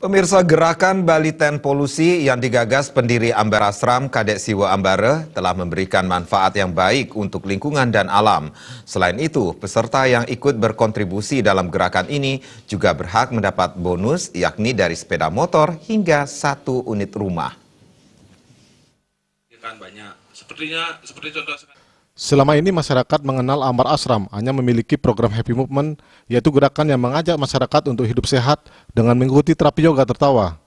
Pemirsa, gerakan Bali Ten Polusi yang digagas pendiri Amber Asram Kadek Siwa Ambara telah memberikan manfaat yang baik untuk lingkungan dan alam. Selain itu, peserta yang ikut berkontribusi dalam gerakan ini juga berhak mendapat bonus, yakni dari sepeda motor hingga 1 unit rumah. Selama ini masyarakat mengenal Amber Asram hanya memiliki program Happy Movement, yaitu gerakan yang mengajak masyarakat untuk hidup sehat dengan mengikuti terapi yoga tertawa.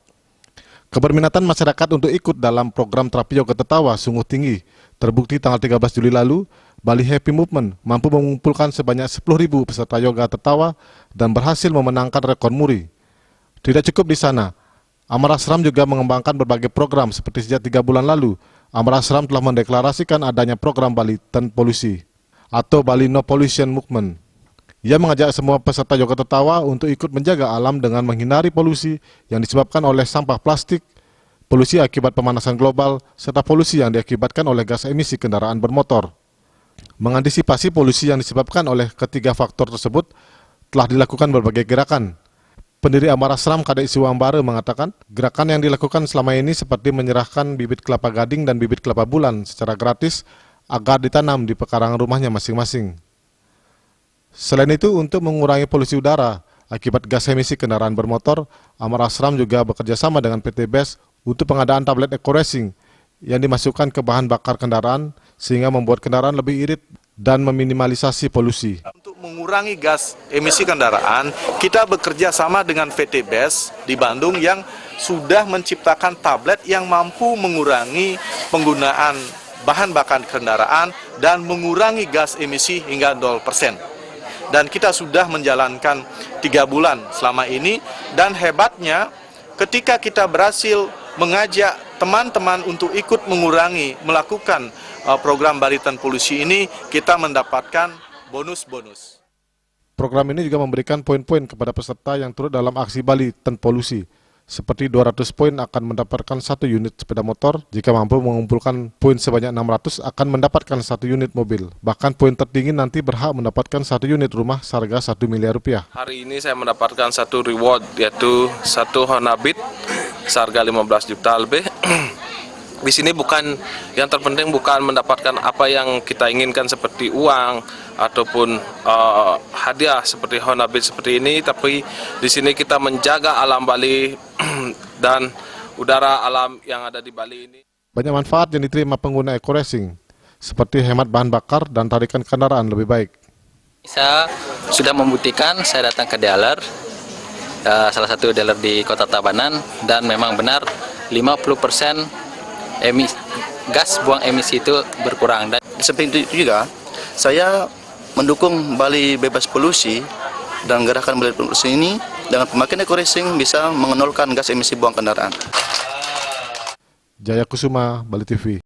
Keberminatan masyarakat untuk ikut dalam program terapi yoga tertawa sungguh tinggi. Terbukti tanggal 13 Juli lalu, Bali Happy Movement mampu mengumpulkan sebanyak 10.000 peserta yoga tertawa dan berhasil memenangkan rekor muri. Tidak cukup di sana, Amber Asram juga mengembangkan berbagai program seperti sejak 3 bulan lalu. Amber Asram telah mendeklarasikan adanya program Bali Ten Polusi atau Bali No Pollution Movement. Ia mengajak semua peserta yoga tertawa untuk ikut menjaga alam dengan menghindari polusi yang disebabkan oleh sampah plastik, polusi akibat pemanasan global, serta polusi yang diakibatkan oleh gas emisi kendaraan bermotor. Mengantisipasi polusi yang disebabkan oleh ketiga faktor tersebut telah dilakukan berbagai gerakan. Pendiri Amber Asram Kadek Siwa Ambara mengatakan, gerakan yang dilakukan selama ini seperti menyerahkan bibit kelapa gading dan bibit kelapa bulan secara gratis agar ditanam di pekarangan rumahnya masing-masing. Selain itu, untuk mengurangi polusi udara akibat gas emisi kendaraan bermotor, Amber Asram juga bekerja sama dengan PT BES untuk pengadaan tablet Eco Racing yang dimasukkan ke bahan bakar kendaraan sehingga membuat kendaraan lebih irit dan meminimalisasi polusi. Untuk mengurangi gas emisi kendaraan, kita bekerja sama dengan PT BES di Bandung yang sudah menciptakan tablet yang mampu mengurangi penggunaan bahan bakar kendaraan dan mengurangi gas emisi hingga 0%. Dan kita sudah menjalankan 3 bulan selama ini, dan hebatnya ketika kita berhasil mengajak teman-teman untuk ikut melakukan program Bali Ten Polusi ini, kita mendapatkan bonus-bonus. Program ini juga memberikan poin-poin kepada peserta yang turut dalam aksi Bali Ten Polusi. Seperti 200 poin akan mendapatkan 1 unit sepeda motor, jika mampu mengumpulkan poin sebanyak 600 akan mendapatkan 1 unit mobil. Bahkan poin tertinggi nanti berhak mendapatkan 1 unit rumah seharga 1 miliar rupiah. Hari ini saya mendapatkan 1 reward, yaitu 1 Honda Beat seharga 15 juta lebih. Di sini yang terpenting bukan mendapatkan apa yang kita inginkan seperti uang ataupun hadiah seperti Honda Beat seperti ini, tapi di sini kita menjaga alam Bali dan udara alam yang ada di Bali ini. Banyak manfaat yang diterima pengguna Eco Racing, seperti hemat bahan bakar dan tarikan kendaraan lebih baik. Saya sudah membuktikan, saya datang ke dealer, salah satu dealer di Kota Tabanan, dan memang benar 50% gas buang emisi itu berkurang. Dan di samping itu juga, saya mendukung Bali bebas polusi dan gerakan Bali polusi ini dengan pemakaian Eco Racing bisa mengenolkan gas emisi buang kendaraan. Jaya Kusuma, Bali TV.